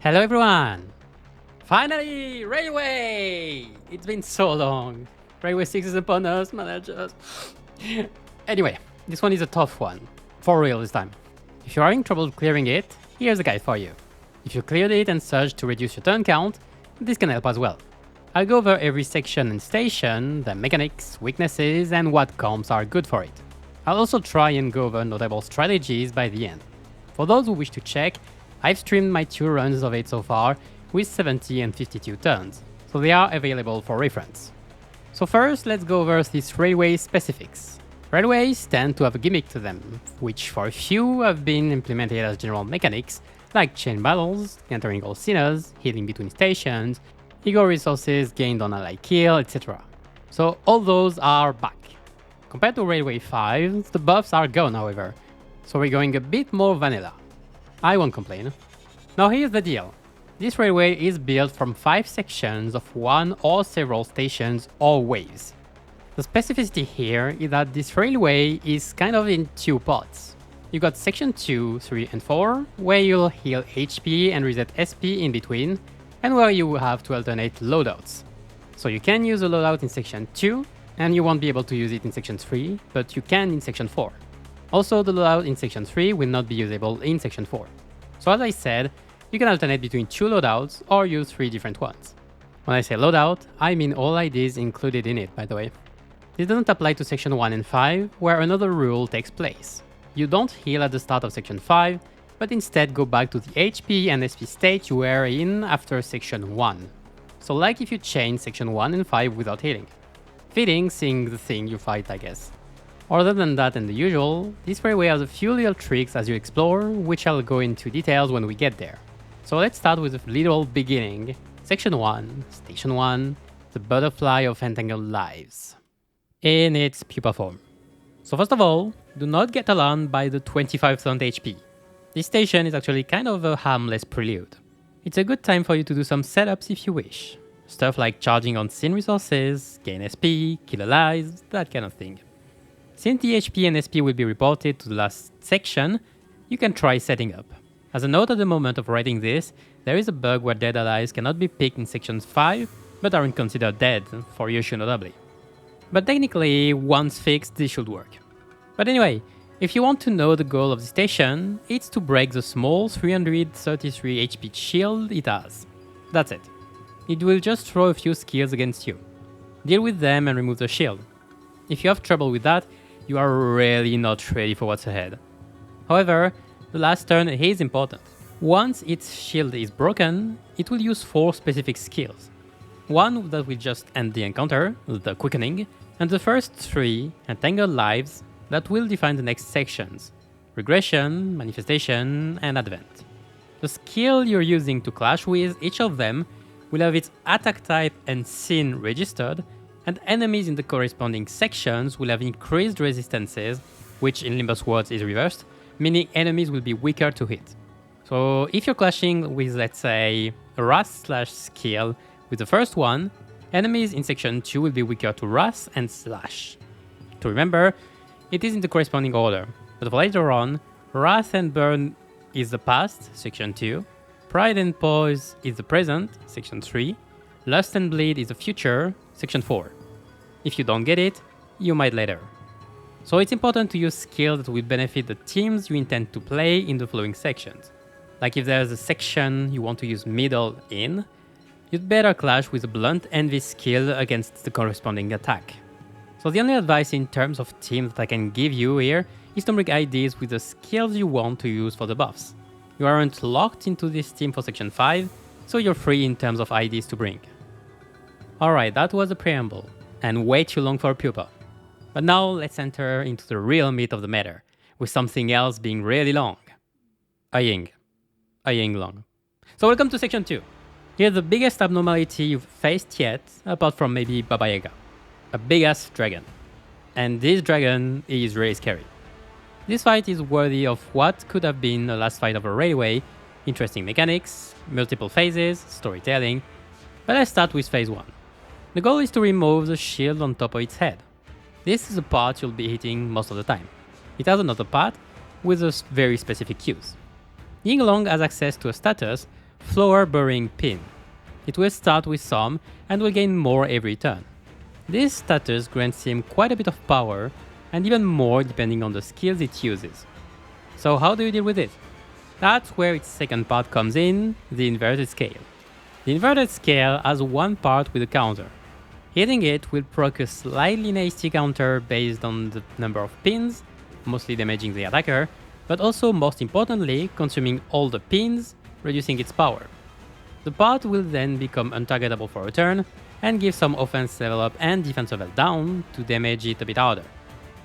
Hello everyone! Finally! Railway! It's been so long. Railway 6 is upon us, managers. Anyway, this one is a tough one. For real this time. If you're having trouble clearing it, here's a guide for you. If you cleared it and search to reduce your turn count, this can help as well. I'll go over every section and station, the mechanics, weaknesses, and what comps are good for it. I'll also try and go over notable strategies by the end. For those who wish to check, I've streamed my 2 runs of it so far with 70 and 52 turns, so they are available for reference. So first, let's go over these railway specifics. Railways tend to have a gimmick to them, which for a few have been implemented as general mechanics, like chain battles, entering all sinners, healing between stations, ego resources gained on ally kill, etc. So all those are back. Compared to Railway 5, the buffs are gone however, so we're going a bit more vanilla. I won't complain. Now here's the deal. This railway is built from 5 sections of one or several stations or waves. The specificity here is that this railway is kind of in 2 parts. You got section 2, 3 and 4, where you'll heal HP and reset SP in between, and where you will have to alternate loadouts. So you can use a loadout in section 2, and you won't be able to use it in section 3, but you can in section 4. Also, the loadout in section 3 will not be usable in section 4. So as I said, you can alternate between 2 loadouts or use 3 different ones. When I say loadout, I mean all IDs included in it, by the way. This doesn't apply to section 1 and 5, where another rule takes place. You don't heal at the start of section 5, but instead go back to the HP and SP state you were in after section 1. So like if you change section 1 and 5 without healing. Fitting seeing the thing you fight, I guess. Other than that and the usual, this railway has a few little tricks as you explore, which I'll go into details when we get there. So let's start with a little beginning. Section 1, Station 1, the Butterfly of Entangled Lives. In its pupa form. So first of all, do not get alarmed by the 25,000 HP. This station is actually kind of a harmless prelude. It's a good time for you to do some setups if you wish. Stuff like charging on scene resources, gain SP, kill allies, that kind of thing. Since the HP and SP will be reported to the last section, you can try setting up. As a note at the moment of writing this, there is a bug where dead allies cannot be picked in section 5, but aren't considered dead, for Yoshu notably. But technically, once fixed, this should work. But anyway, if you want to know the goal of the station, it's to break the small 333 HP shield it has. That's it. It will just throw a few skills against you. Deal with them and remove the shield. If you have trouble with that, you are really not ready for what's ahead. However, the last turn is important. Once its shield is broken, it will use 4 specific skills. One that will just end the encounter, the Quickening, and the first 3, Entangled Lives, that will define the next sections, Regression, Manifestation, and Advent. The skill you're using to clash with each of them will have its attack type and scene registered, and enemies in the corresponding sections will have increased resistances, which in Limbus words is reversed, meaning enemies will be weaker to hit. So if you're clashing with, let's say, a Wrath/skill with the first one, enemies in section 2 will be weaker to Wrath and Slash. To remember, it is in the corresponding order, but for later on, Wrath and Burn is the past, section 2, Pride and Poise is the present, section 3, Lust and Bleed is the future, section 4. If you don't get it, you might later. So it's important to use skills that will benefit the teams you intend to play in the following sections. Like if there's a section you want to use middle in, you'd better clash with a Blunt Envy skill against the corresponding attack. So the only advice in terms of teams that I can give you here is to make IDs with the skills you want to use for the buffs. You aren't locked into this team for section 5, so you're free in terms of IDs to bring. Alright, that was a preamble, and way too long for a pupa. But now let's enter into the real meat of the matter, with something else being really long. A ying long. So welcome to section 2. Here's the biggest abnormality you've faced yet, apart from maybe Baba Yaga. A big ass dragon. And this dragon is really scary. This fight is worthy of what could have been the last fight of a railway, interesting mechanics, multiple phases, storytelling, but let's start with phase 1. The goal is to remove the shield on top of its head. This is the part you'll be hitting most of the time. It has another part with a very specific use. Yinglong has access to a status Floor Burying Pin. It will start with some and will gain more every turn. This status grants him quite a bit of power, and even more depending on the skills it uses. So how do you deal with it? That's where its second part comes in, the inverted scale. The inverted scale has one part with a counter. Hitting it will proc a slightly nasty counter based on the number of pins, mostly damaging the attacker, but also most importantly consuming all the pins, reducing its power. The part will then become untargetable for a turn and give some offense level up and defense level down to damage it a bit harder.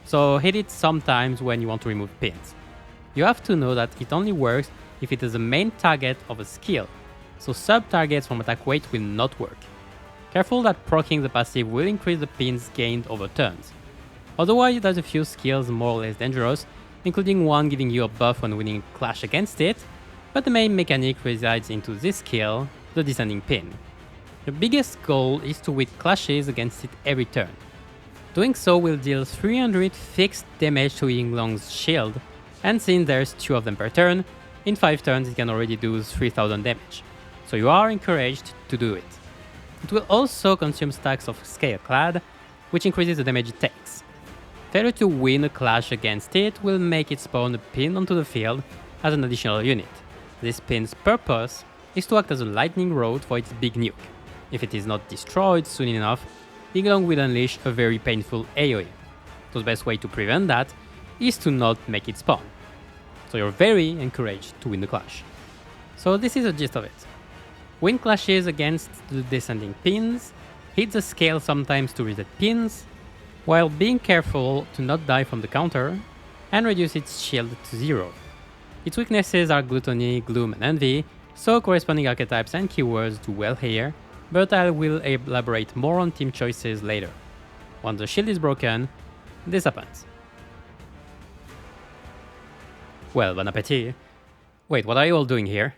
So hit it sometimes when you want to remove pins. You have to know that it only works if it is the main target of a skill, so sub-targets from attack weight will not work. Careful that proccing the passive will increase the pins gained over turns. Otherwise it has a few skills more or less dangerous, including one giving you a buff when winning clash against it, but the main mechanic resides into this skill, the descending pin. The biggest goal is to win clashes against it every turn. Doing so will deal 300 fixed damage to Yinglong's shield, and since there's 2 of them per turn, in 5 turns it can already do 3000 damage, so you are encouraged to do it. It will also consume stacks of Scale Clad, which increases the damage it takes. Failure to win a clash against it will make it spawn a pin onto the field as an additional unit. This pin's purpose is to act as a lightning rod for its big nuke. If it is not destroyed soon enough, Yinglong will unleash a very painful AoE. So the best way to prevent that is to not make it spawn. So you're very encouraged to win the clash. So this is the gist of it. Win clashes against the descending pins, hit the scale sometimes to reset pins, while being careful to not die from the counter, and reduce its shield to 0. Its weaknesses are Gluttony, Gloom and Envy, so corresponding archetypes and keywords do well here, but I will elaborate more on team choices later. Once the shield is broken, this happens. Well, bon appetit. Wait, what are you all doing here?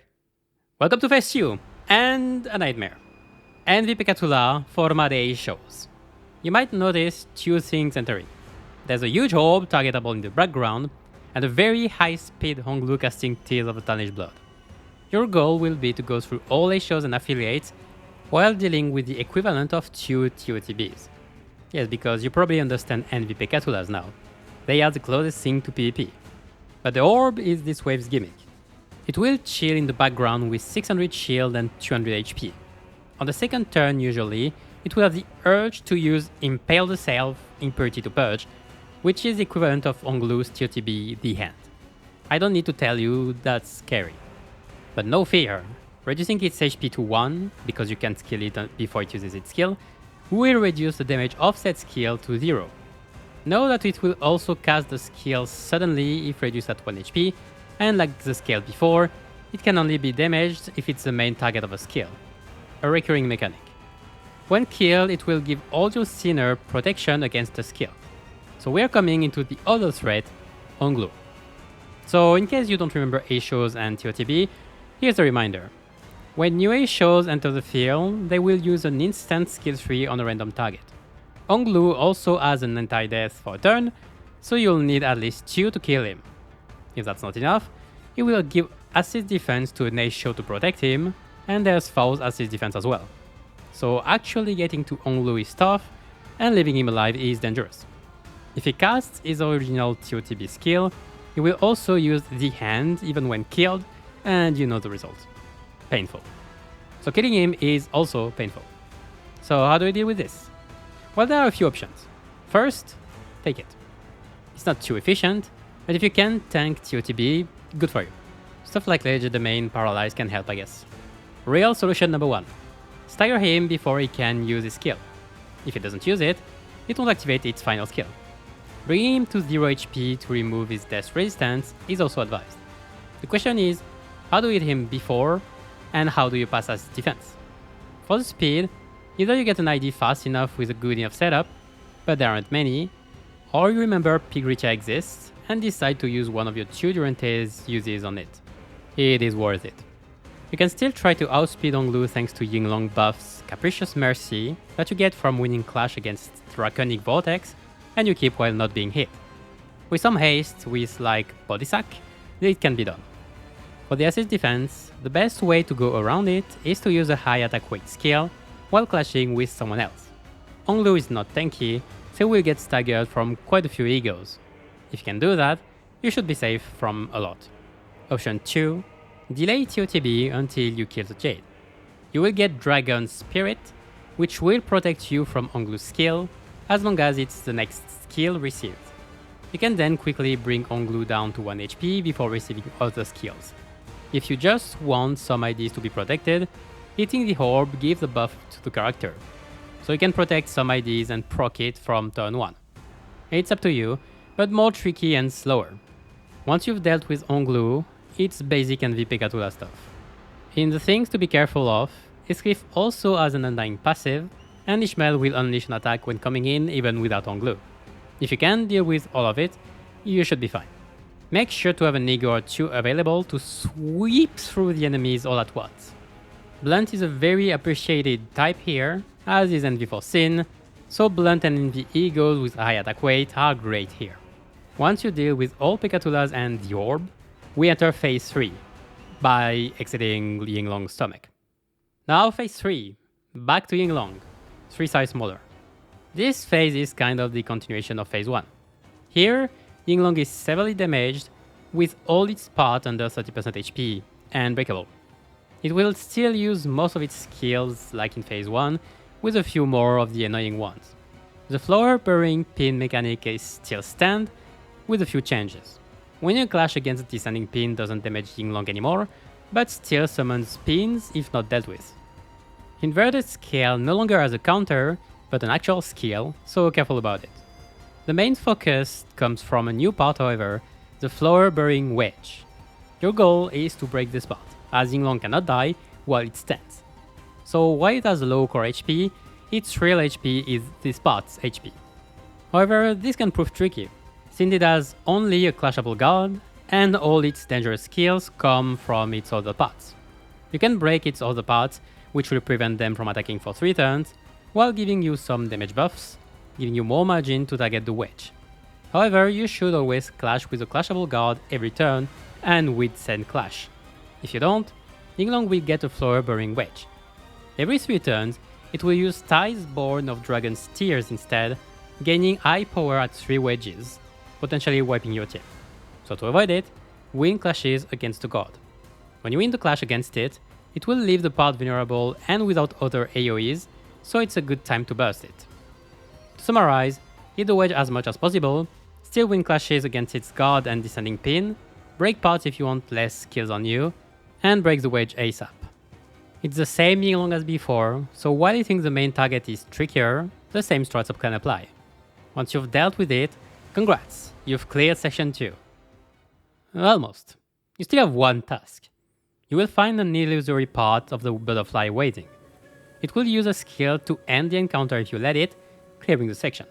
Welcome to Phase 2, and a nightmare. Envy Pecatula Forma Dei shows. You might notice 2 things entering. There's a huge orb targetable in the background, and a very high speed Honglu casting Tears of the Tarnished Blood. Your goal will be to go through all shows and affiliates while dealing with the equivalent of 2 TOTBs. Yes, because you probably understand Envy Pecatulas now. They are the closest thing to PvP. But the orb is this wave's gimmick. It will chill in the background with 600 shield and 200 HP. On the second turn usually, it will have the urge to use Impale the Self, Impurity to Purge, which is the equivalent of Honglu's TOTB The Hand. I don't need to tell you that's scary. But no fear, reducing its HP to 1, because you can skill it before it uses its skill, will reduce the damage of said skill to 0. Know that it will also cast the skill suddenly if reduced at 1 HP, and like the scale before, it can only be damaged if it's the main target of a skill. A recurring mechanic. When killed, it will give all your Sinner protection against the skill. So we are coming into the other threat, Honglu. So in case you don't remember A-shows and TOTB, here's a reminder. When new A-shows enter the field, they will use an instant skill tree on a random target. Honglu also has an anti-death for a turn, so you'll need at least 2 to kill him. If that's not enough, he will give assist defense to an A-show to protect him, and there's Faust's assist defense as well. So actually getting to Honglu is tough, and leaving him alive is dangerous. If he casts his original TOTB skill, he will also use the hand even when killed, and you know the result. Painful. So killing him is also painful. So how do we deal with this? Well, there are a few options. First, take it. It's not too efficient, but if you can tank TOTB, good for you. Stuff like Ledger Domain Paralyze can help, I guess. Real solution number 1. Stagger him before he can use his skill. If he doesn't use it, it won't activate its final skill. Bringing him to 0 HP to remove his death resistance is also advised. The question is, how do you hit him before, and how do you pass as defense? For the speed, either you get an ID fast enough with a good enough setup, but there aren't many, or you remember Pigritia exists and decide to use one of your 2 Durantes uses on it. It is worth it. You can still try to outspeed Honglu thanks to Yinglong buff's Capricious Mercy that you get from winning Clash against Draconic Vortex, and you keep while not being hit. With some haste, with like Body Sack, it can be done. For the assist defense, the best way to go around it is to use a high attack weight skill while clashing with someone else. Onglu is not tanky, so will get staggered from quite a few egos. If you can do that, you should be safe from a lot. Option 2. Delay TOTB until you kill the Jade. You will get Dragon Spirit, which will protect you from Onglu's skill as long as it's the next skill received. You can then quickly bring Onglu down to 1 HP before receiving other skills. If you just want some IDs to be protected, hitting the orb gives a buff to the character, so you can protect some IDs and proc it from turn 1. It's up to you, but more tricky and slower. Once you've dealt with Onglu, it's basic and Vpekatula stuff. In the things to be careful of, Iskrif also has an undying passive, and Ishmael will unleash an attack when coming in even without Onglu. If you can deal with all of it, you should be fine. Make sure to have an ego or 2 available to sweep through the enemies all at once. Blunt is a very appreciated type here, as is Envy for Sin, so Blunt and Envy egos with high attack weight are great here. Once you deal with all Pekatulas and the orb, we enter phase 3, by exiting Yinglong's stomach. Now phase 3, back to Yinglong, 3 sizes smaller. This phase is kind of the continuation of phase 1. Here, Yinglong is severely damaged, with all its parts under 30% HP and breakable. It will still use most of its skills like in phase 1, with a few more of the annoying ones. The floor burying pin mechanic is still stand, with a few changes. When you clash against the standing pin doesn't damage Yinglong anymore, but still summons pins if not dealt with. Inverted scale no longer has a counter, but an actual skill, so careful about it. The main focus comes from a new part, however, the floor burying wedge. Your goal is to break this part, as Yinglong cannot die while it stands. So while it has low core HP, its real HP is this part's HP. However, this can prove tricky, since it has only a clashable guard, and all its dangerous skills come from its other parts. You can break its other parts, which will prevent them from attacking for 3 turns, while giving you some damage buffs, giving you more margin to target the wedge. However, you should always clash with a clashable guard every turn, and with said clash. If you don't, Yinglong will get a floor burying wedge. Every 3 turns, it will use Ties Born of Dragon's Tears instead, gaining high power at 3 wedges, potentially wiping your team. So to avoid it, win clashes against the god. When you win the clash against it, it will leave the part vulnerable and without other AoEs, so it's a good time to burst it. To summarize, hit the wedge as much as possible, still win clashes against its guard and descending pin, break parts if you want less kills on you, and break the wedge ASAP. It's the same Yinglong as before, so while you think the main target is trickier, the same strats can apply. Once you've dealt with it, congrats, you've cleared section 2. Almost. You still have one task. You will find an illusory part of the butterfly waiting. It will use a skill to end the encounter if you let it, clearing the section.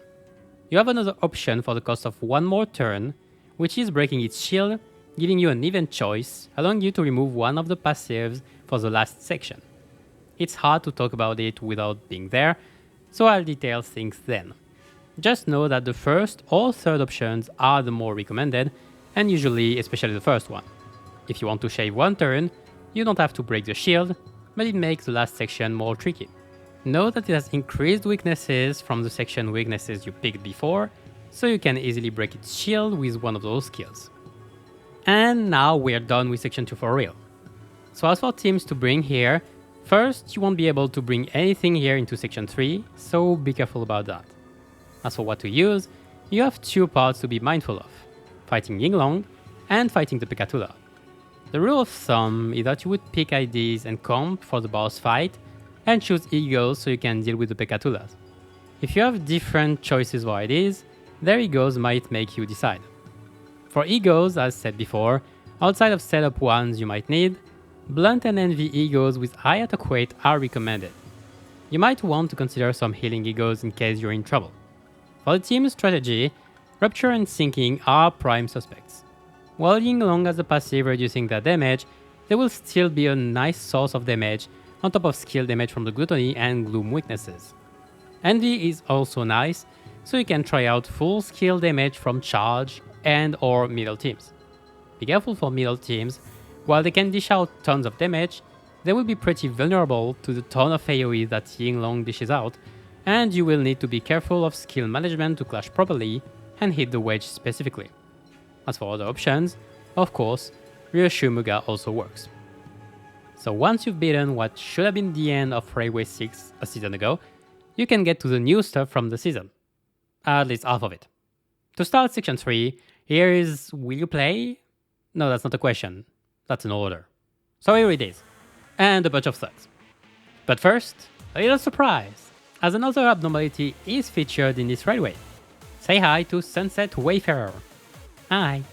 You have another option for the cost of 1 more turn, which is breaking its shield, giving you an even choice, allowing you to remove one of the passives for the last section. It's hard to talk about it without being there, so I'll detail things then. Just know that the first or third options are the more recommended, and usually especially the first one. If you want to shave 1 turn, you don't have to break the shield, but it makes the last section more tricky. Know that it has increased weaknesses from the section weaknesses you picked before, so you can easily break its shield with one of those skills. And now we're done with section 2 for real. So as for teams to bring here, first you won't be able to bring anything here into section 3, so be careful about that. As for what to use, you have 2 parts to be mindful of, fighting Yinglong and fighting the Pekatula. The rule of thumb is that you would pick IDs and comp for the boss fight, and choose egos so you can deal with the Pekatulas. If you have different choices for IDs, their egos might make you decide. For egos, as said before, outside of setup ones you might need, Blunt and Envy egos with high attack weight are recommended. You might want to consider some healing egos in case you're in trouble. For the team's strategy, Rupture and Sinking are prime suspects. While Yinglong has a passive reducing their damage, there will still be a nice source of damage on top of skill damage from the Gluttony and Gloom weaknesses. Envy is also nice, so you can try out full skill damage from charge and or middle teams. Be careful for middle teams, While they can dish out tons of damage, they will be pretty vulnerable to the ton of AoE that Yinglong dishes out, and you will need to be careful of skill management to clash properly and hit the wedge specifically. As for other options, of course, Ryoshu Muga also works. So once you've beaten what should have been the end of Railway 6 a season ago, you can get to the new stuff from the season. At least half of it. To start section 3, here is will you play? No, that's not a question. That's an order. So here it is. And a bunch of thugs. But first, a little surprise, as another abnormality is featured in this railway. Say hi to Sunset Wayfarer. Hi.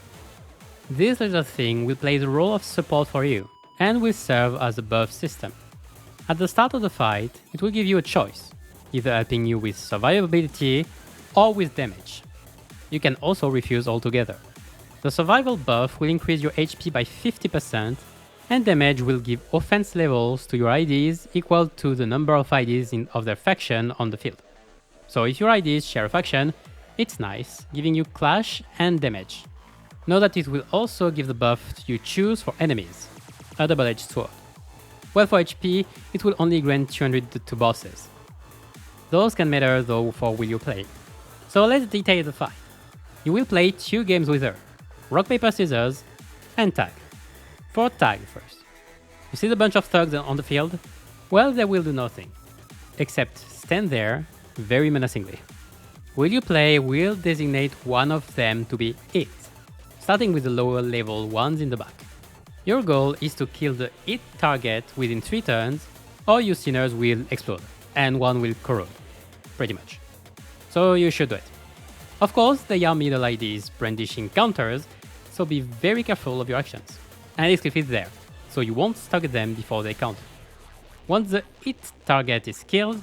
This little thing will play the role of support for you, and will serve as a buff system. At the start of the fight, it will give you a choice, either helping you with survivability or with damage. You can also refuse altogether. The survival buff will increase your HP by 50%, and damage will give offense levels to your IDs equal to the number of IDs of their faction on the field. So if your IDs share a faction, it's nice, giving you clash and damage. Know that it will also give the buff you choose for enemies, a double-edged sword. Well, for HP, it will only grant 200 to bosses. Those can matter though for will you play. So let's detail the fight. You will play 2 games with her, rock paper scissors and tag. For tag first. You see the bunch of thugs on the field? Well, they will do nothing, except stand there very menacingly. Will you play will designate one of them to be it, starting with the lower level ones in the back. Your goal is to kill the it target within 3 turns, or your sinners will explode, and one will corrode, pretty much. So you should do it. Of course, they are middle IDs brandishing counters, so be very careful of your actions. And this cliff is there, so you won't stagger them before they counter. Once the it target is killed,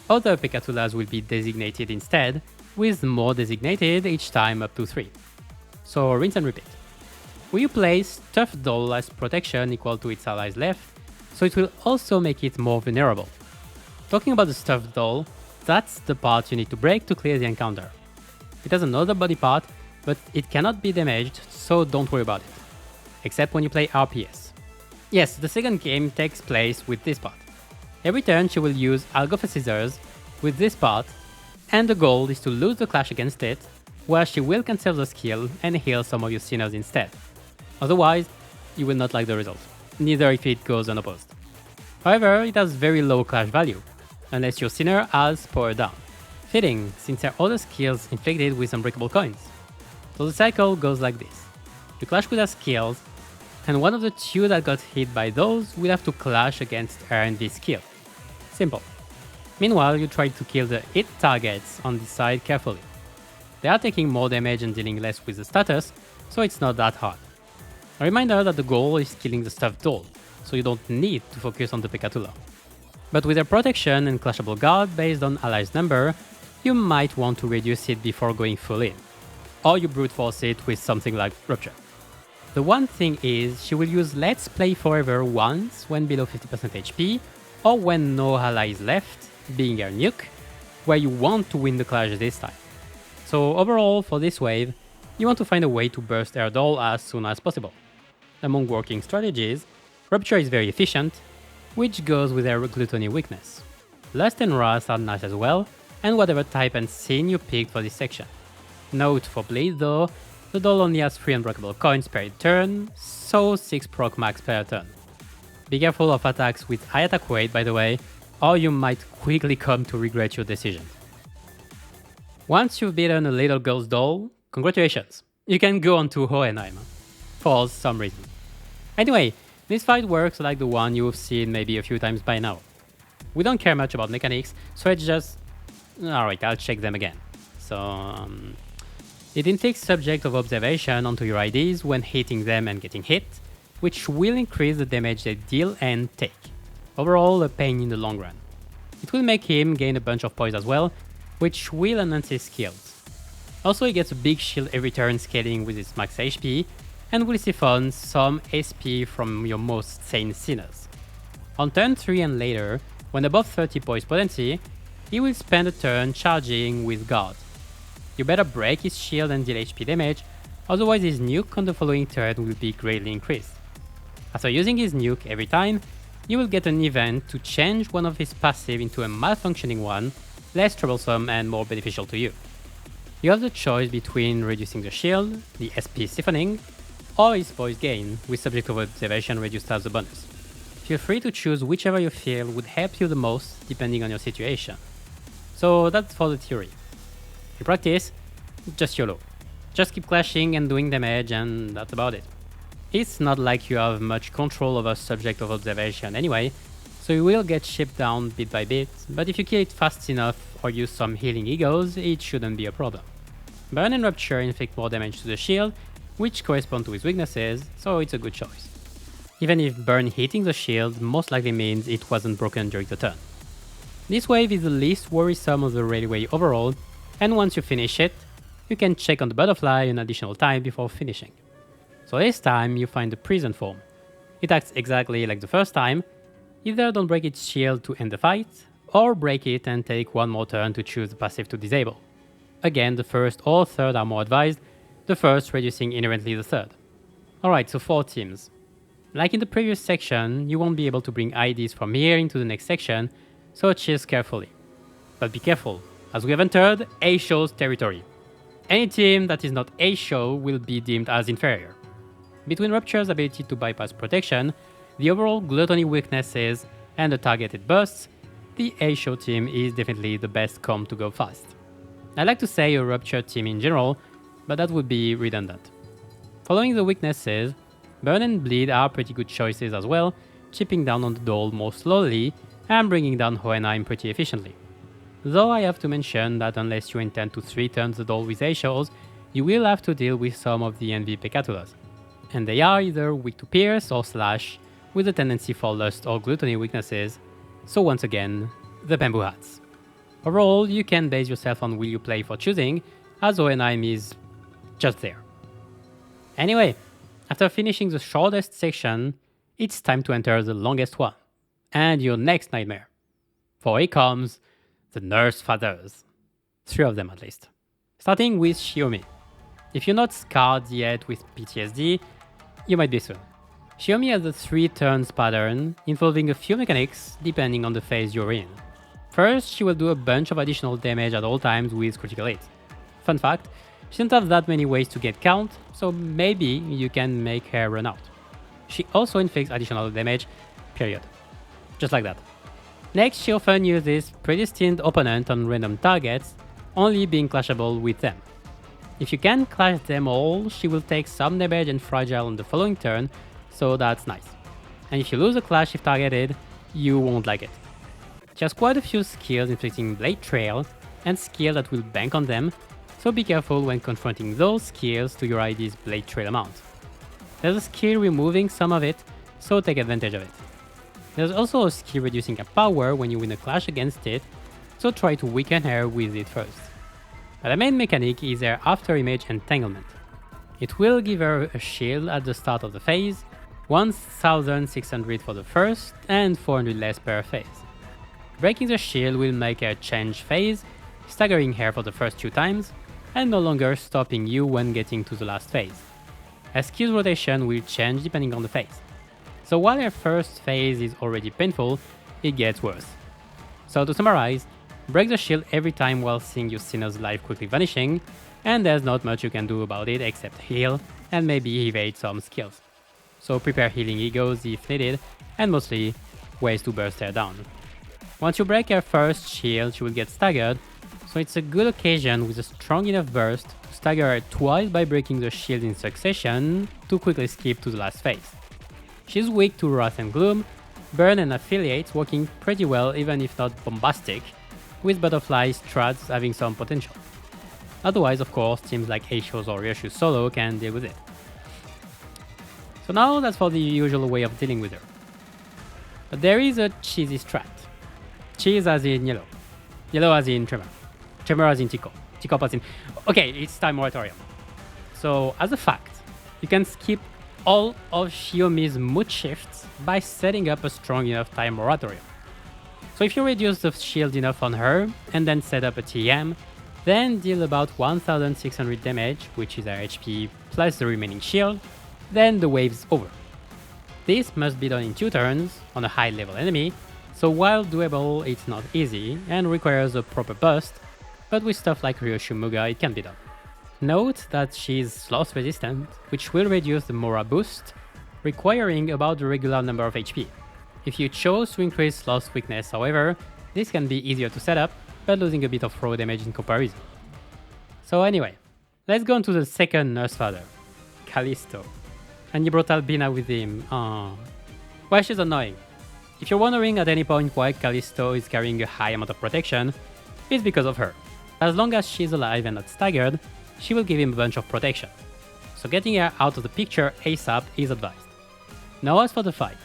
other Pekatulas will be designated instead, with more designated each time up to 3. So rinse and repeat. Will you play Stuffed Doll as protection equal to its allies left, so it will also make it more vulnerable. Talking about the Stuffed Doll, that's the part you need to break to clear the encounter. It has another body part, but it cannot be damaged, so don't worry about it. Except when you play RPS. Yes, the second game takes place with this part. Every turn she will use I'll go for scissors with this part, and the goal is to lose the clash against it, where she will cancel the skill and heal some of your sinners instead. Otherwise, you will not like the result, neither if it goes unopposed. However, it has very low clash value, unless your sinner has power down. Fitting, since her other skills inflicted with unbreakable coins. So the cycle goes like this. You clash with her skills, and one of the 2 that got hit by those will have to clash against her and this skill. Simple. Meanwhile, you try to kill the hit targets on this side carefully. They are taking more damage and dealing less with the status, so it's not that hard. A reminder that the goal is killing the Stuffed Doll, so you don't need to focus on the Pekatula. But with their protection and clashable guard based on allies number, you might want to reduce it before going full in, or you brute force it with something like Rupture. The one thing is, she will use Let's Play Forever once when below 50% HP, or when no ally is left, being her nuke, where you want to win the clash this time. So overall, for this wave, you want to find a way to burst her doll as soon as possible. Among working strategies, Rupture is very efficient, which goes with her gluttony weakness. Lust and Wrath are nice as well, and whatever type and scene you picked for this section. Note for Bleed though, the doll only has 3 unbreakable coins per turn, so 6 proc max per turn. Be careful of attacks with high attack weight by the way, or you might quickly come to regret your decision. Once you've beaten a little girl's doll, congratulations, you can go on to Hohenheim, for some reason. Anyway, this fight works like the one you've seen maybe a few times by now. We don't care much about mechanics, so it's just... Alright, I'll check them again. So, it inflicts subject of observation onto your IDs when hitting them and getting hit, which will increase the damage they deal and take. Overall, a pain in the long run. It will make him gain a bunch of poise as well, which will enhance his skills. Also, he gets a big shield every turn scaling with his max HP, and will siphon some SP from your most sane sinners. On turn 3 and later, when above 30 poise potency, he will spend a turn charging with guard. You better break his shield and deal HP damage, otherwise his nuke on the following turn will be greatly increased. After using his nuke every time, you will get an event to change one of his passive into a malfunctioning one, less troublesome and more beneficial to you. You have the choice between reducing the shield, the SP siphoning, or his voice gain, with subject of observation reduced as a bonus. Feel free to choose whichever you feel would help you the most depending on your situation. So that's for the theory. In practice, just YOLO. Just keep clashing and doing damage, and that's about it. It's not like you have much control over subject of observation anyway, so you will get shipped down bit by bit, but if you kill it fast enough or use some healing egos, it shouldn't be a problem. Burn and Rupture inflict more damage to the shield, which correspond to his weaknesses, so it's a good choice. Even if Burn hitting the shield most likely means it wasn't broken during the turn. This wave is the least worrisome of the railway overall, and once you finish it, you can check on the butterfly an additional time before finishing. So this time you find the prison form. It acts exactly like the first time, either don't break its shield to end the fight, or break it and take one more turn to choose the passive to disable. Again, the first or third are more advised, the first reducing inherently the third. Alright, so 4 teams. Like in the previous section, you won't be able to bring IDs from here into the next section, so choose carefully. But be careful, as we have entered A Show's territory. Any team that is not A Show will be deemed as inferior. Between Rupture's ability to bypass protection, the overall gluttony weaknesses, and the targeted bursts, the A Show team is definitely the best comp to go fast. I like to say a Rupture team in general, but that would be redundant. Following the weaknesses, Burn and Bleed are pretty good choices as well, chipping down on the Dole more slowly and bringing down Hohenheim pretty efficiently. Though I have to mention that unless you intend to 3-turn the Dole with A-Shows, you will have to deal with some of the NV Peccatulas. And they are either weak to Pierce or Slash, with a tendency for Lust or Gluttony weaknesses, so once again, the Bamboo Hats. Overall, you can base yourself on will you play for choosing, as Hohenheim is just there. Anyway, after finishing the shortest section, it's time to enter the longest one, and your next nightmare. For here comes the Nurse Fathers. 3 of them at least. Starting with Shiomi. If you're not scarred yet with PTSD, you might be soon. Shiomi has a 3 turns pattern, involving a few mechanics depending on the phase you're in. First, she will do a bunch of additional damage at all times with critical hits. Fun fact, she doesn't have that many ways to get count, so maybe you can make her run out. She also inflicts additional damage, period. Just like that. Next, she often uses predestined opponent on random targets, only being clashable with them. If you can clash them all, she will take some damage and fragile on the following turn, so that's nice. And if you lose a clash if targeted, you won't like it. She has quite a few skills inflicting Blade Trail, and skills that will bank on them, so be careful when confronting those skills to your ID's Blade Trail amount. There's a skill removing some of it, so take advantage of it. There's also a skill reducing her power when you win a clash against it, so try to weaken her with it first. But the main mechanic is her After Image Entanglement. It will give her a shield at the start of the phase, 1600 for the first, and 400 less per phase. Breaking the shield will make her change phase, staggering her for the first 2 times, and no longer stopping you when getting to the last phase. Her skills rotation will change depending on the phase. So while her first phase is already painful, it gets worse. So to summarize, break the shield every time while seeing your Sinner's life quickly vanishing, and there's not much you can do about it except heal and maybe evade some skills. So prepare healing egos if needed, and mostly ways to burst her down. Once you break her first shield, she will get staggered, so it's a good occasion with a strong enough burst to stagger her twice by breaking the shield in succession to quickly skip to the last phase. She's weak to Wrath and Gloom, Burn and Affiliates working pretty well even if not bombastic, with Butterfly strats having some potential. Otherwise, of course, teams like A-Shows or Ryoshu Solo can deal with it. So now that's for the usual way of dealing with her. But there is a cheesy strat. Cheese as in yellow. Yellow as in Tremor. Tremor as in Tico. Tico as in... Okay, it's Time Moratorium. So, as a fact, you can skip all of Shiomi's mood shifts by setting up a strong enough Time Moratorium. So if you reduce the shield enough on her, and then set up a TM, then deal about 1600 damage, which is her HP plus the remaining shield, then the wave's over. This must be done in 2 turns on a high level enemy, so while doable it's not easy and requires a proper burst, but with stuff like Ryoshu Muga it can be done. Note that she's sloth resistant, which will reduce the Mora boost, requiring about the regular number of HP. If you chose to increase sloth weakness, however, this can be easier to set up, but losing a bit of raw damage in comparison. So anyway, let's go on to the second Nurse Father, Callisto. And he brought Albina with him. Well, she's annoying. If you're wondering at any point why Callisto is carrying a high amount of protection, it's because of her. As long as she's alive and not staggered, she will give him a bunch of protection. So getting her out of the picture ASAP is advised. Now as for the fight.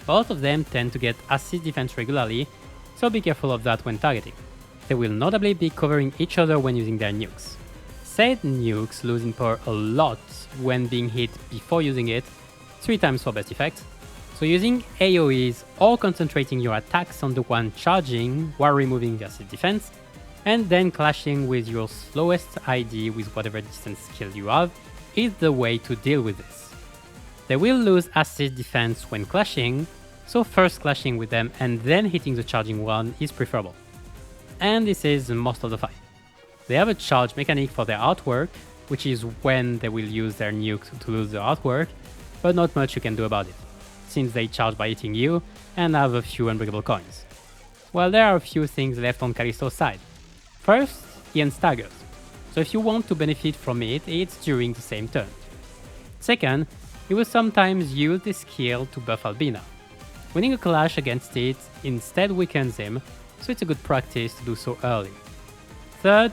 Both of them tend to get assist defense regularly, so be careful of that when targeting. They will notably be covering each other when using their nukes. Said nukes lose in power a lot when being hit before using it, 3 times for best effect, so using AoEs or concentrating your attacks on the one charging while removing the assist defense, and then clashing with your slowest ID with whatever distance skill you have is the way to deal with this. They will lose assist defense when clashing, so first clashing with them and then hitting the charging one is preferable. And this is most of the fight. They have a charge mechanic for their artwork, which is when they will use their nuke to lose the artwork, but not much you can do about it, since they charge by hitting you and have a few unbreakable coins. Well, there are a few things left on Callisto's side. First, he unstaggers, so if you want to benefit from it, it's during the same turn. Second, he will sometimes use this skill to buff Albina. Winning a clash against it instead weakens him, so it's a good practice to do so early. Third,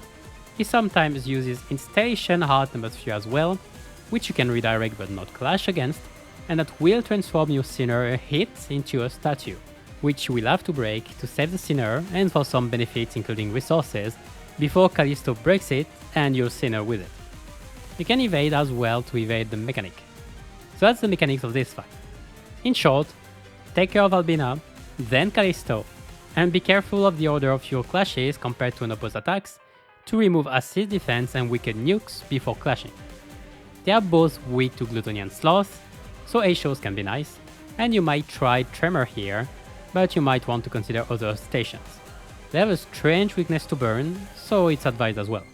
he sometimes uses Installation Heart number 3 as well, which you can redirect but not clash against, and that will transform your sinner hit into a statue, which you will have to break to save the sinner and for some benefits including resources, before Callisto breaks it and your sinner with it. You can evade as well to evade the mechanic. So that's the mechanics of this fight. In short, take care of Albina, then Callisto, and be careful of the order of your clashes compared to an opposed attacks to remove assist defense and wicked nukes before clashing. They are both weak to Gluttony and Sloth, so A-shows can be nice, and you might try Tremor here, but you might want to consider other stations. They have a strange weakness to burn, so it's advised as well.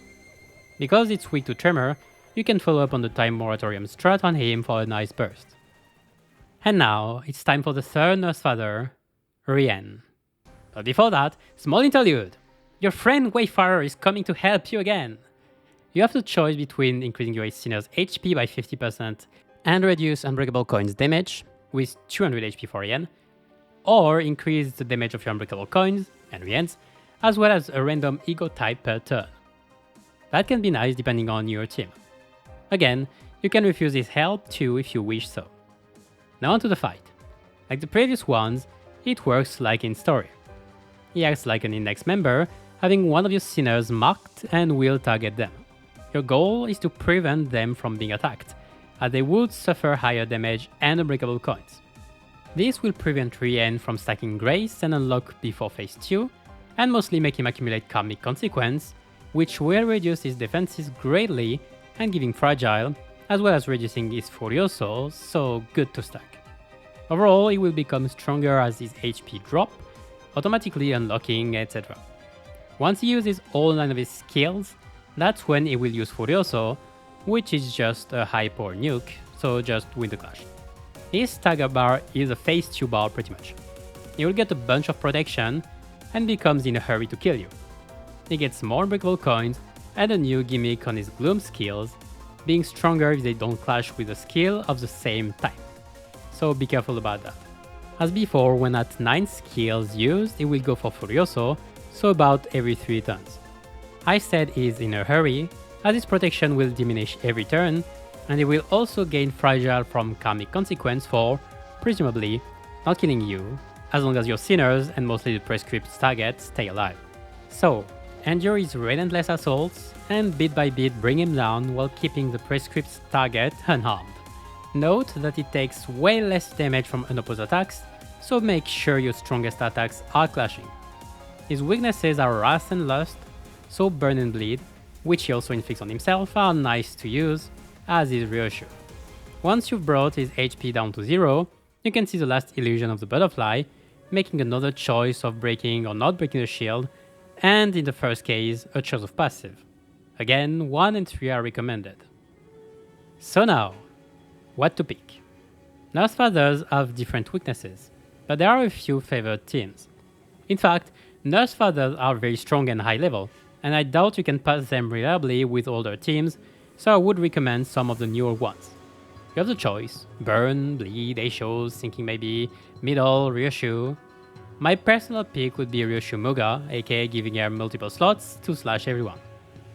Because it's weak to Tremor, you can follow up on the Time Moratorium strat on him for a nice burst. And now, it's time for the third Nurse Father, Rien. But before that, small interlude! Your friend Wayfarer is coming to help you again! You have the choice between increasing your sinner's HP by 50% and reduce Unbreakable Coins damage with 200 HP for Rien, or increase the damage of your Unbreakable Coins and Rien's, as well as a random ego type per turn. That can be nice depending on your team. Again, you can refuse his help too if you wish so. Now onto the fight. Like the previous ones, it works like in story. He acts like an index member, having one of your sinners marked and will target them. Your goal is to prevent them from being attacked, as they would suffer higher damage and unbreakable coins. This will prevent Rien from stacking Grace and Unlock before phase 2, and mostly make him accumulate Karmic Consequence, which will reduce his defenses greatly and give him Fragile, as well as reducing his Furioso, so good to stack. Overall, he will become stronger as his HP drop, automatically unlocking, etc. Once he uses all 9 of his skills, that's when he will use Furioso, which is just a high power nuke, so just win the clash. His stagger bar is a phase 2 bar pretty much. He will get a bunch of protection and becomes in a hurry to kill you. He gets more unbreakable coins and a new gimmick on his Gloom skills, being stronger if they don't clash with a skill of the same type. So be careful about that. As before, when at 9 skills used, he will go for Furioso, so about every 3 turns. I said he's in a hurry, as his protection will diminish every turn, and he will also gain Fragile from Karmic Consequence for, presumably, not killing you, as long as your sinners and mostly the Prescript targets stay alive. So, endure his relentless assaults, and bit by bit bring him down while keeping the Prescript target unharmed. Note that it takes way less damage from unopposed attacks, so make sure your strongest attacks are clashing. His weaknesses are Wrath and Lust, so Burn and Bleed, which he also inflicts on himself, are nice to use, as is Ryoshu. Once you've brought his HP down to 0, you can see the last illusion of the butterfly, making another choice of breaking or not breaking the shield, and in the first case, a choice of passive. Again, 1 and 3 are recommended. So now, what to pick? Nurse Fathers have different weaknesses, but there are a few favored teams. In fact, Nurse Fathers are very strong and high level, and I doubt you can pass them reliably with older teams, so I would recommend some of the newer ones. You have the choice: Burn, Bleed, A-Shows, thinking maybe Middle, Ryoshu. My personal pick would be Ryoshu Muga, aka giving her multiple slots to slash everyone.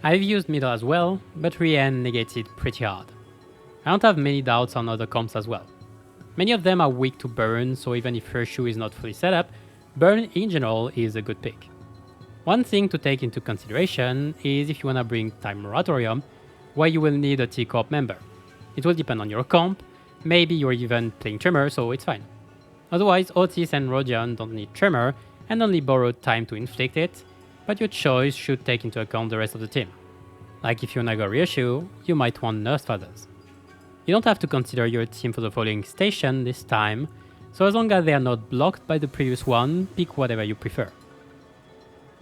I've used Middle as well, but Rien negates it pretty hard. I don't have many doubts on other comps as well. Many of them are weak to Burn, so even if Ryoshu is not fully set up, Burn in general is a good pick. One thing to take into consideration is if you wanna bring Time Moratorium, where you will need a T-Corp member. It will depend on your comp, maybe you're even playing Tremor, so it's fine. Otherwise, Otis and Rodion don't need Tremor and only borrow time to inflict it, but your choice should take into account the rest of the team. Like if you wanna go Ryoshu, you might want Nurse Fathers. You don't have to consider your team for the following station this time, so as long as they are not blocked by the previous one, pick whatever you prefer.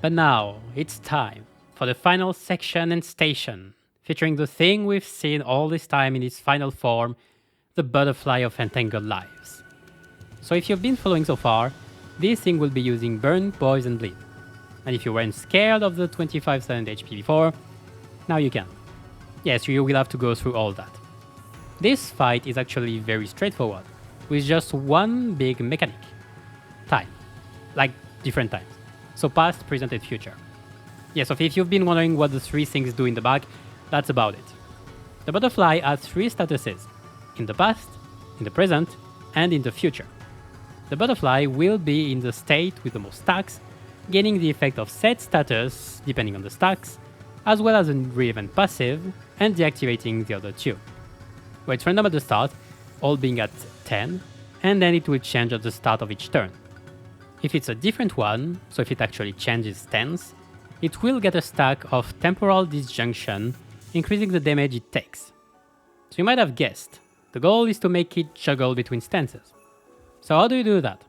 But now, it's time for the final section and station, featuring the thing we've seen all this time in its final form, the Butterfly of Entangled Lives. So if you've been following so far, this thing will be using Burn, Poison, Bleed. And if you weren't scared of the 25,000 HP before, now you can. Yes, you will have to go through all that. This fight is actually very straightforward, with just one big mechanic. Time. Like, different times. So past, present, and future. Yeah, so if you've been wondering what the three things do in the back, that's about it. The butterfly has three statuses: in the past, in the present, and in the future. The butterfly will be in the state with the most stacks, gaining the effect of set status depending on the stacks, as well as a relevant passive, and deactivating the other two. Where it's random at the start, all being at 10, and then it will change at the start of each turn. If it's a different one, so if it actually changes stance, it will get a stack of Temporal Disjunction, increasing the damage it takes. So you might have guessed, the goal is to make it juggle between stances. So how do you do that?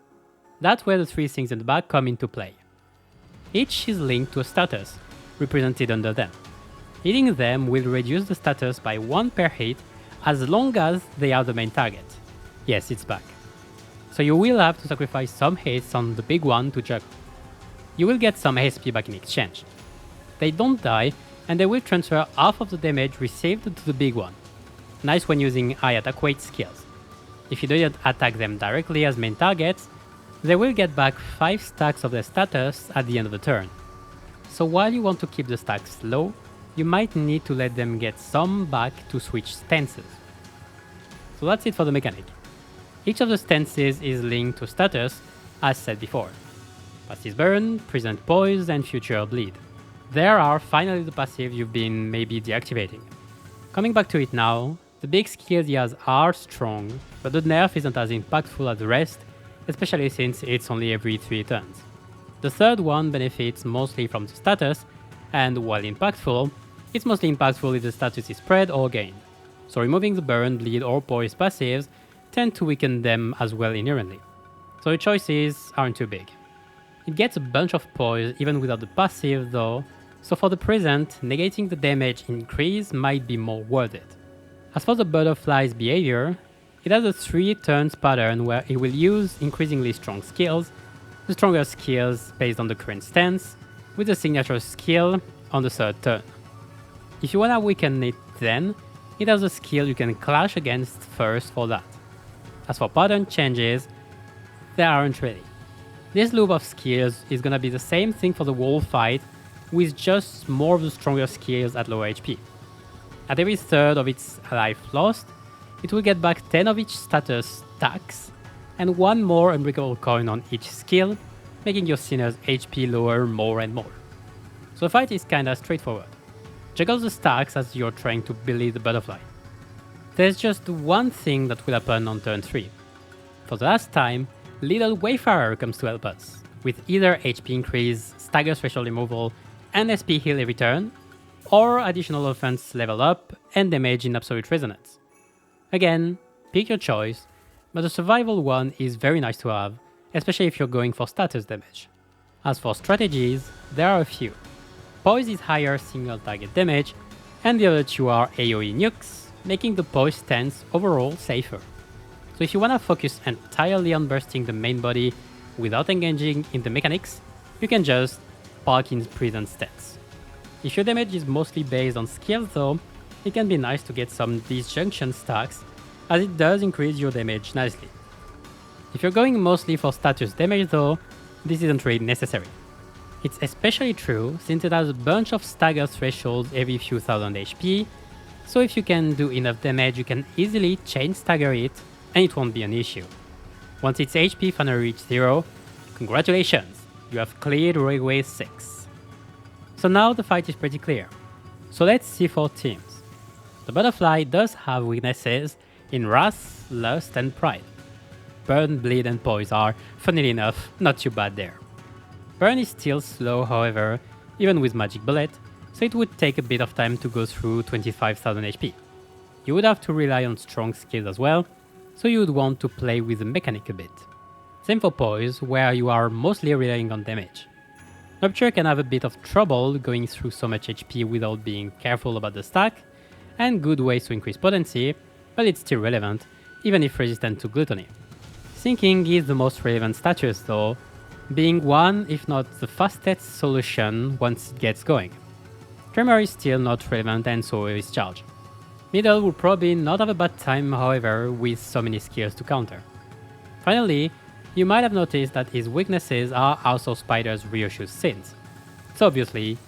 That's where the three things in the back come into play. Each is linked to a status, represented under them. Hitting them will reduce the status by 1 per hit, as long as they are the main target. Yes, it's back. So you will have to sacrifice some hits on the big one to juggle. You will get some SP back in exchange. They don't die, and they will transfer half of the damage received to the big one. Nice when using high attack weight skills. If you don't attack them directly as main targets, they will get back 5 stacks of their status at the end of the turn. So while you want to keep the stacks low, you might need to let them get some back to switch stances. So that's it for the mechanic. Each of the stances is linked to status, as said before. Past is Burn, Present Poise, and Future Bleed. There are finally the passive you've been maybe deactivating. Coming back to it now, the big skills he has are strong, but the nerf isn't as impactful as the rest, especially since it's only every 3 turns. The third one benefits mostly from the status, and while impactful, it's mostly impactful if the status is spread or gained. So removing the Burn, Bleed, or Poise passives tend to weaken them as well inherently. So the choices aren't too big. It gets a bunch of poise even without the passive though, so for the present, negating the damage increase might be more worth it. As for the butterfly's behavior, it has a 3 turns pattern where it will use increasingly strong skills, the stronger skills based on the current stance, with a signature skill on the 3rd turn. If you wanna weaken it then, it has a skill you can clash against first for that. As for pattern changes, they aren't really. This loop of skills is gonna be the same thing for the whole fight, with just more of the stronger skills at lower HP. At every 3rd of its life lost, it will get back 10 of each status stacks, and 1 more unbreakable coin on each skill, making your Sinner's HP lower more and more. So the fight is kinda straightforward. Juggle the stacks as you're trying to bully the butterfly. There's just one thing that will happen on turn 3. For the last time, Little Wayfarer comes to help us, with either HP increase, stagger threshold removal, and SP heal every turn, or additional offense level up and damage in absolute resonance. Again, pick your choice, but the survival one is very nice to have, especially if you're going for status damage. As for strategies, there are a few. Poise is higher single target damage, and the other two are AoE nukes, making the poise stance overall safer. So if you wanna focus entirely on bursting the main body without engaging in the mechanics, you can just park in present stance. If your damage is mostly based on skills though, it can be nice to get some disjunction stacks, as it does increase your damage nicely. If you're going mostly for status damage though, this isn't really necessary. It's especially true since it has a bunch of stagger thresholds every few thousand HP, so if you can do enough damage you can easily chain stagger it and it won't be an issue. Once its HP finally reaches 0, congratulations, you have cleared Railway 6. So now the fight is pretty clear. So let's see for teams. The Butterfly does have weaknesses in Wrath, Lust and Pride. Burn, Bleed and Poise are, funnily enough, not too bad there. Burn is still slow however, even with Magic Bullet, so it would take a bit of time to go through 25,000 HP. You would have to rely on strong skills as well, so you would want to play with the mechanic a bit. Same for Poise, where you are mostly relying on damage. Rupture can have a bit of trouble going through so much HP without being careful about the stack, and good ways to increase potency, but it's still relevant, even if resistant to Gluttony. Sinking is the most relevant status though, being one if not the fastest solution once it gets going. Tremor is still not relevant and so is Charge. Middle will probably not have a bad time however with so many skills to counter. Finally, you might have noticed that his weaknesses are also Spider's Ryoshu's sins. So obviously,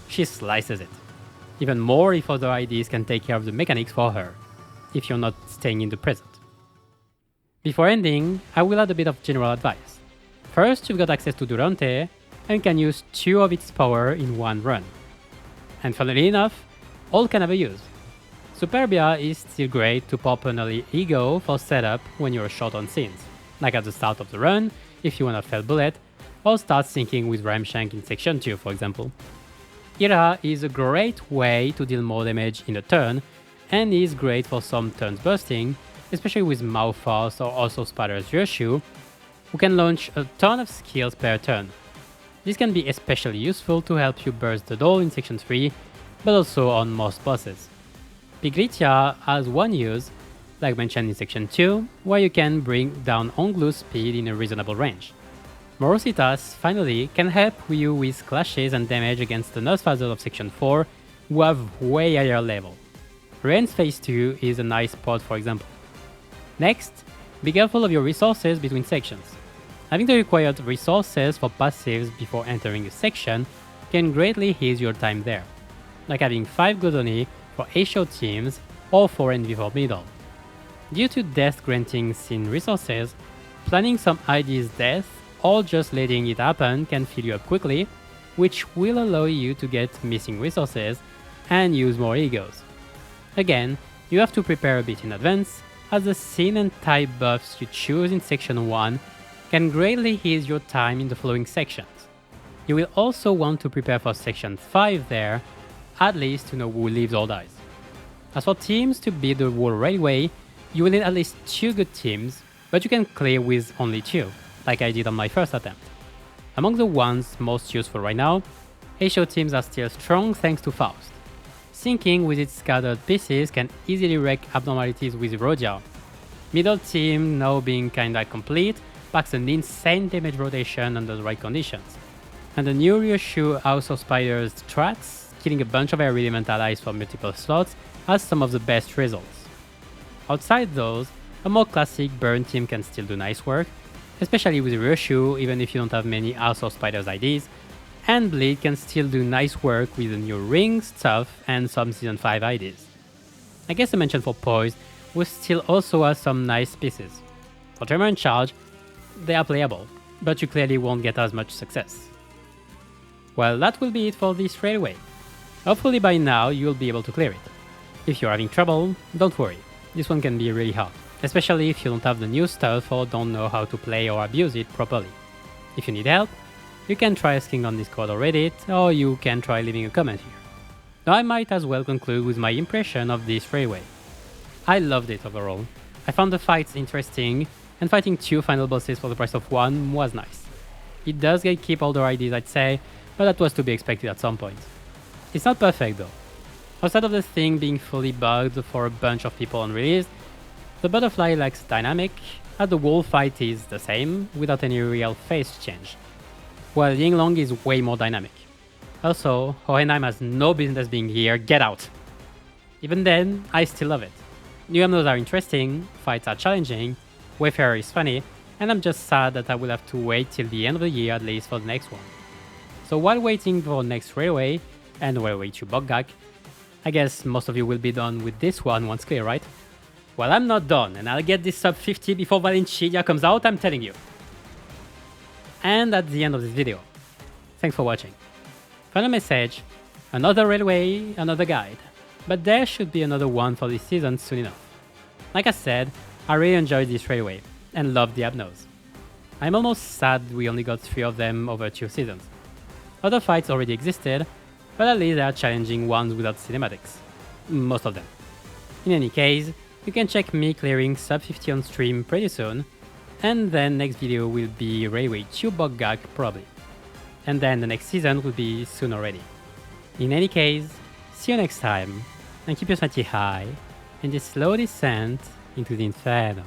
she slices it. Even more if other IDs can take care of the mechanics for her, if you're not staying in the present. Before ending, I will add a bit of general advice. First, you've got access to Durante, and can use 2 of its power in one run. And funnily enough, all can have a use. Superbia is still great to pop an early ego for setup when you're short on scenes, like at the start of the run, if you want a fell bullet, or start syncing with Ramshank in section 2 for example. Ira is a great way to deal more damage in a turn, and is great for some turns bursting, especially with Mouthforce or also Spider's Ryoshu, who can launch a ton of skills per turn. This can be especially useful to help you burst the door in section 3, but also on most bosses. Pigritia has one use, like mentioned in section 2, where you can bring down Onglu's speed in a reasonable range. Morositas, finally, can help you with clashes and damage against the Nosfazers of section 4, who have way higher level. Rain's phase 2 is a nice spot for example. Next, be careful of your resources between sections. Having the required resources for passives before entering a section can greatly ease your time there, like having 5 Gluttony for A-Show teams or 4 Envy for middle. Due to death granting scene resources, planning some ID's death or just letting it happen can fill you up quickly, which will allow you to get missing resources and use more egos. Again, you have to prepare a bit in advance, as the scene and type buffs you choose in section 1 can greatly ease your time in the following sections. You will also want to prepare for section 5 there, at least to know who lives or dies. As for teams to beat the whole railway, you will need at least 2 good teams, but you can clear with only 2, like I did on my first attempt. Among the ones most useful right now, A-Show teams are still strong thanks to Faust. Syncing with its scattered pieces can easily wreak abnormalities with Rodia. Middle team, now being kinda complete, packs an insane damage rotation under the right conditions. And the new Ryoshu House of Spiders strats, killing a bunch of air element allies for multiple slots, has some of the best results. Outside those, a more classic burn team can still do nice work, especially with Ryoshu even if you don't have many House of Spiders IDs, and Bleed can still do nice work with the new ring stuff and some Season 5 IDs. I guess I mentioned for Poise, who still also has some nice pieces. For Tremor and Charge, they are playable, but you clearly won't get as much success. Well, that will be it for this railway. Hopefully by now you'll be able to clear it. If you're having trouble, don't worry, this one can be really hard, especially if you don't have the new stuff or don't know how to play or abuse it properly. If you need help, you can try asking on Discord or Reddit, or you can try leaving a comment here. Now I might as well conclude with my impression of this railway. I loved it overall. I found the fights interesting, and fighting 2 final bosses for the price of 1 was nice. It does get keep all the IDs, I'd say, but that was to be expected at some point. It's not perfect though. Outside of the thing being fully bugged for a bunch of people on release, the butterfly lacks dynamic, as the wall fight is the same, without any real phase change, while Yinglong is way more dynamic. Also, Hohenheim has no business being here, get out! Even then, I still love it. New emeralds are interesting, fights are challenging, Wayfarer is funny, and I'm just sad that I will have to wait till the end of the year at least for the next one. So while waiting for next Railway, and Railway to Boggak, I guess most of you will be done with this one once clear, right? Well, I'm not done, and I'll get this sub 50 before Valencia comes out, I'm telling you. And that's the end of this video. Thanks for watching. Final message, another Railway, another guide. But there should be another one for this season soon enough. Like I said, I really enjoyed this Railway, and loved the Abnos. I'm almost sad we only got 3 of them over 2 seasons. Other fights already existed, but at least they are challenging ones without cinematics. Most of them. In any case, you can check me clearing sub 50 on stream pretty soon, and then next video will be Railway to Boggak probably. And then the next season will be soon already. In any case, see you next time, and keep your sanity high in this slow descent into the inferno.